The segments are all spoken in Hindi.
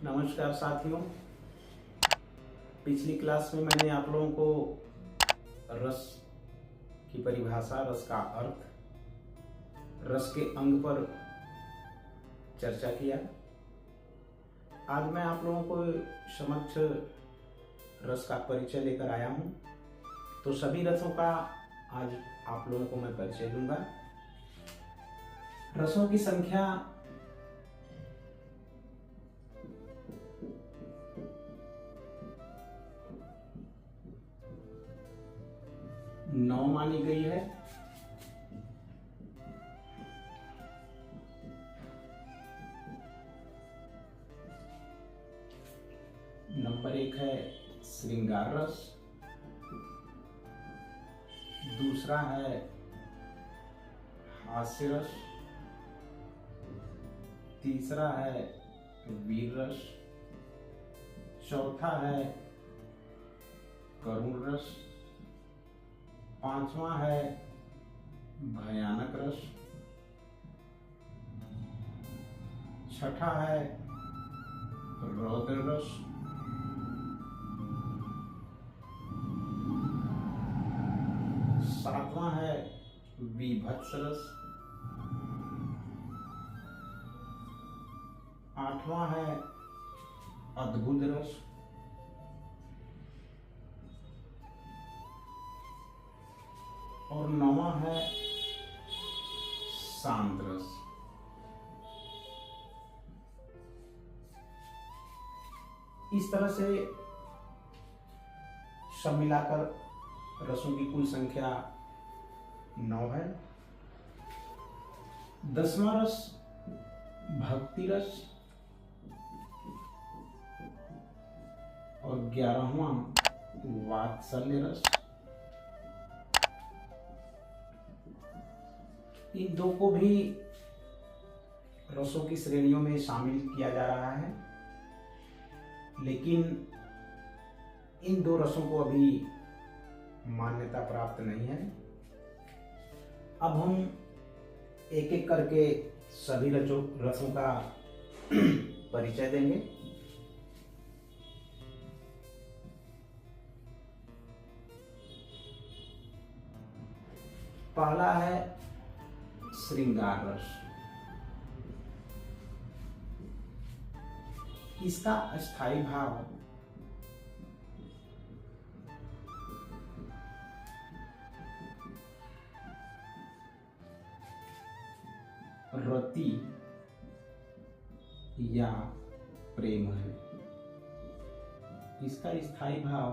नमस्कार साथियों। पिछली क्लास में मैंने आप लोगों को रस की परिभाषा, रस का अर्थ, रस के अंग पर चर्चा किया। आज मैं आप लोगों को समक्ष रस का परिचय लेकर आया हूं। तो सभी रसों का आज आप लोगों को मैं परिचय दूंगा। रसों की संख्या 9 मानी गई है। नंबर 1 है श्रृंगार रस, दूसरा है हास्य रस, तीसरा है वीर रस, चौथा है करुण रस, पांचवा है भयानक रस, छठा है रौद्र रस, सातवां है वीभत्स रस, आठवां है अद्भुत रस, और 9वां है शांत रस। इस तरह से सब मिलाकर रसों की कुल संख्या 9 है। 10वां रस भक्ति रस और 11वां वात्सल्य रस। इन दो को भी रसों की श्रेणियों में शामिल किया जा रहा है, लेकिन इन दो रसों को अभी मान्यता प्राप्त नहीं है। अब हम एक एक करके सभी रसों का परिचय देंगे। पहला है श्रृंगार रस। इसका स्थायी भाव रति या प्रेम है। इसका स्थायी भाव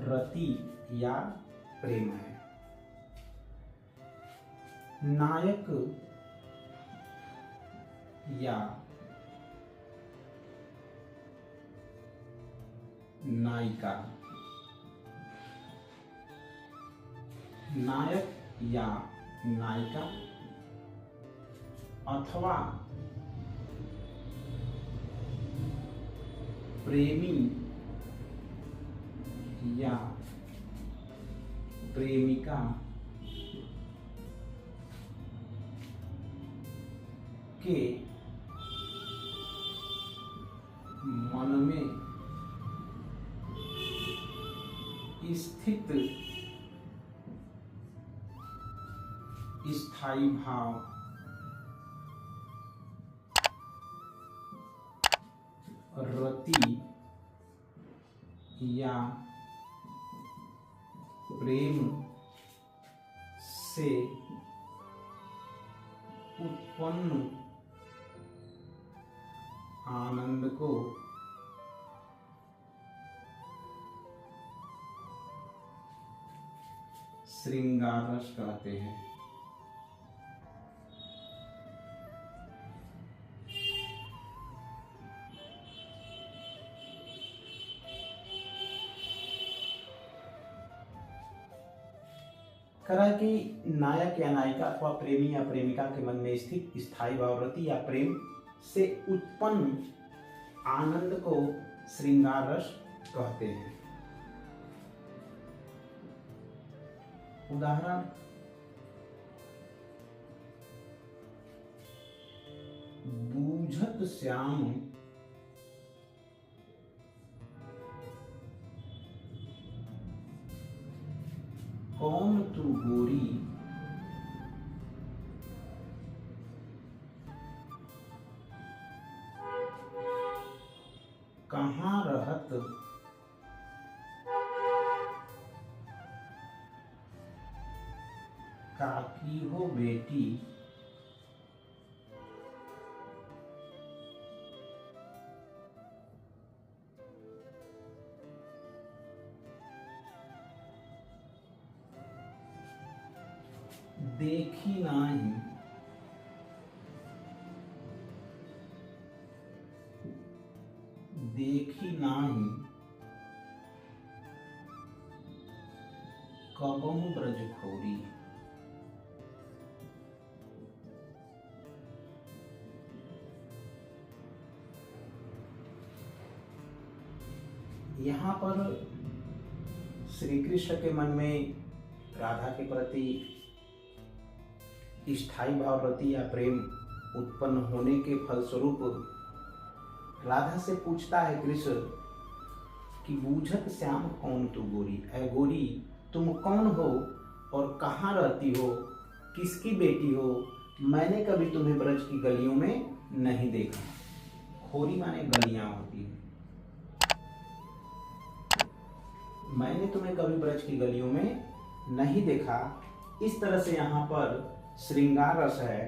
रति या प्रेम है। नायक या नायिका, नायक या नायिका अथवा प्रेमी या प्रेमिका के मन में स्थित स्थायी भाव रति या प्रेम से उत्पन्न आनंद को श्रृंगार रस कहते हैं। करा कि नायक या नायिका अथवा प्रेमी या प्रेमिका के मन में स्थित स्थायी भाव रति या प्रेम से उत्पन्न आनंद को श्रृंगार रस कहते हैं। उदाहरण, बूझत श्याम कौन तू गोरी, कहाँ रहत काकी हो बेटी, देखी नाही, देखी नाही कबहु ब्रज खोरी। यहाँ पर श्री कृष्ण के मन में राधा के प्रति स्थायी भाव रति या प्रेम उत्पन्न होने के फलस्वरूप राधा से पूछता है कृष्ण कि बूझत श्याम कौन तू गोरी, ऐ गोरी तुम कौन हो और कहाँ रहती हो, किसकी बेटी हो, मैंने कभी तुम्हें ब्रज की गलियों में नहीं देखा। खोरी माने गलियां होती है। मैंने तुम्हें कभी ब्रज की गलियों में नहीं देखा। इस तरह से यहाँ पर श्रृंगार रस है।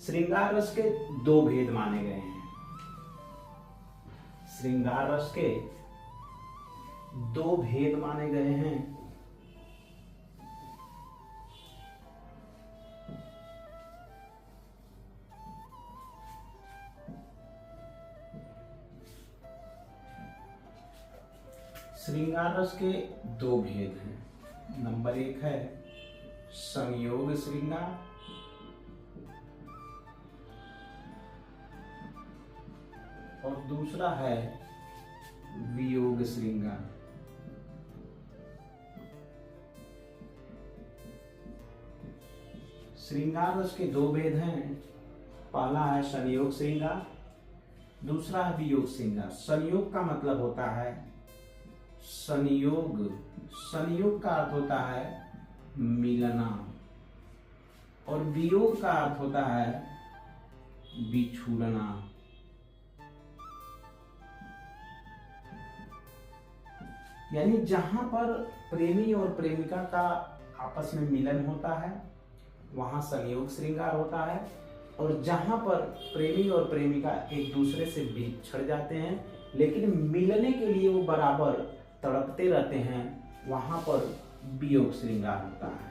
श्रृंगार रस के दो भेद माने गए हैं। श्रृंगार रस के दो भेद माने गए हैं। श्रृंगार रस के दो भेद हैं। नंबर एक है संयोग श्रृंगार और दूसरा है वियोग श्रृंगार। श्रृंगार रस के दो भेद हैं। पहला है संयोग श्रृंगार, दूसरा है वियोग श्रृंगार। संयोग का मतलब होता है संयोग, संयोग का अर्थ होता है मिलना और वियोग का अर्थ होता है बिछुड़ना। यानी जहां पर प्रेमी और प्रेमिका का आपस में मिलन होता है वहां संयोग श्रृंगार होता है, और जहां पर प्रेमी और प्रेमिका एक दूसरे से बिछड़ जाते हैं लेकिन मिलने के लिए वो बराबर तड़पते रहते हैं, वहां पर वियोग श्रृंगार होता है।